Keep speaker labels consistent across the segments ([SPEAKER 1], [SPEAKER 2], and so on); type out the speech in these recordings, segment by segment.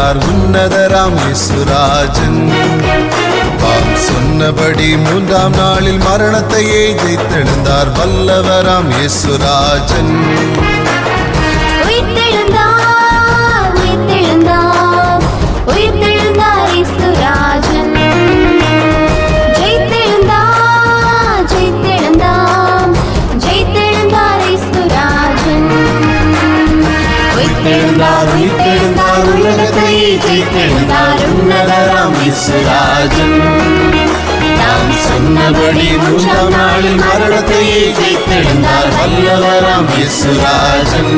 [SPEAKER 1] ஜெயித்தெழுந்தார் உன்னதராம் இயேசுராஜன். தாம் சொன்னபடி மூன்றாம் நாளில் மரணத்தையே ஜெயித்தெழுந்தார் வல்லவராம் இயேசுராஜன். உயிர்த்தெழுந்தார் உலகத்தையே ஜெயித்தெழுந்தார் உன்னதராம் இயேசுராஜன். தாம் சொன்னபடி மூன்றாம் நாளில் மரணத்தையே ஜெயித்தெழுந்தார் வல்லவராம் இயேசுராஜன்.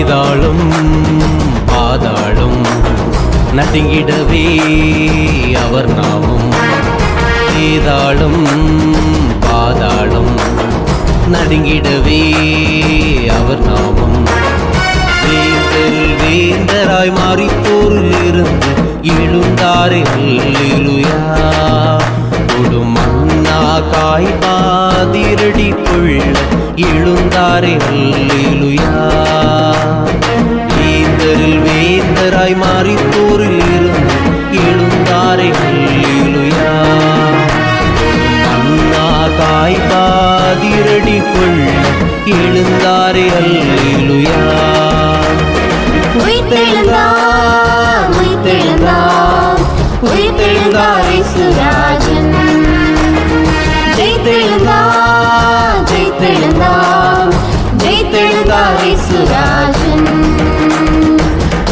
[SPEAKER 2] பாதாளும் பாதாளும் நடுங்கிடவே அவர் நாமம். பாதாளும் பாதாளும் நடுங்கிடவே அவர் நாமம். வேந்தராய் மாறிப்போரில் இருந்து எழுந்தாரே அல்லேலூயா. கொடு மன்னா காய் பாதிரடி கொள்ள எழுந்தாரே அல்லேலூயா. வேந்தராய் மாறிப்போரில் இருந்து எழுந்தாரே அல்லேலூயா. மன்னா காய் பாதிரடி கொள்ள எழுந்தாரே அல்லேலூயா.
[SPEAKER 3] உயிர்த்தெழுந்தார் உயிர்த்தெழுந்தார் உயிர்த்தெழுந்தார் இயேசுராஜன். ஜெயித்தெழுந்தார் ஜெயித்தெழுந்தார் ஜெயித்தெழுந்தார் இயேசுராஜன்.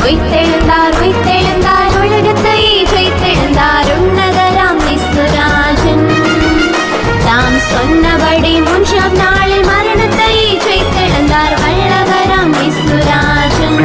[SPEAKER 3] உயிர்த்தெழுந்தார் உயிர்த்தெழுந்தார் உலகத்தை ஜெயித்தெழுந்தார் உன்னதராம் இயேசுராஜன். தாம் சொன்னபடி மூன்றாம் நாளில் மரணத்தை ஜெயித்தெழுந்தார் வல்லவராம் இயேசுராஜன்.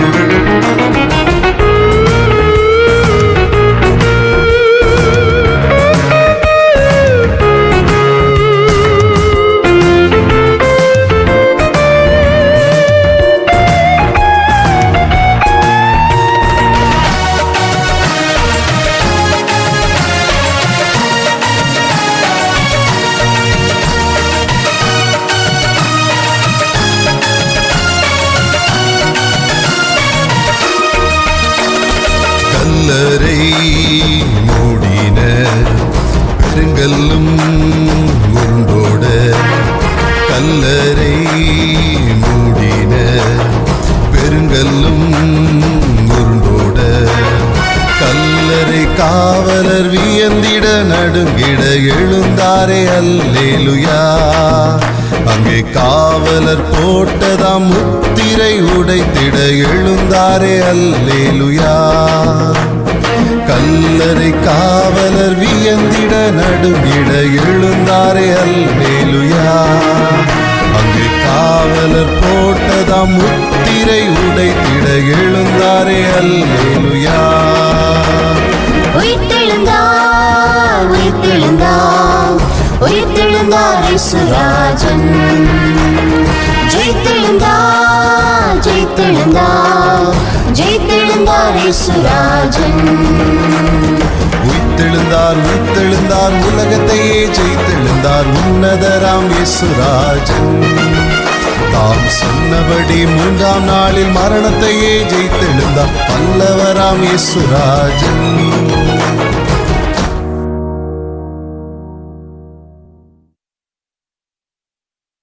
[SPEAKER 1] கல்லறை மூடின பெருங்கல்லும் உருண்டோட. கல்லறை மூடின பெருங்கல்லும் உருண்டோட. கல்லறை காவலர் வியந்திட நடுங்கிட எழுந்தாரே அல்லேலூயா. அங்கே காவலர் போட்டதாம் முத்திரை உடைத்திட எழுந்தாரே அல்லேலூயா. கல்லறை காவலர் வியந்திட நடுங்கிட எழுந்தாரே அல்லேலூயா. அங்கே காவலர் போட்டதாம் முத்திரை உடைத்திட எழுந்தாரே அல்லேலூயா.
[SPEAKER 3] உயிர்த்தெழுந்தார் உயிர்த்தெழுந்தார் உயிர்த்தெழுந்தார் இயேசுராஜன். ஜெயித்தெழுந்தார் ஜெயித்தெழுந்தார் ஜெயித்தெழுந்தார் இயேசுராஜன்.
[SPEAKER 1] உயிர்த்தெழுந்தார் உயிர்த்தெழுந்தார் உலகத்தையே ஜெயித்தெழுந்தார் உன்னதராம் இயேசுராஜன். தாம் சொன்னபடி மூன்றாம் நாளில் மரணத்தையே ஜெயித்தெழுந்தார் வல்லவராம் இயேசுராஜன்.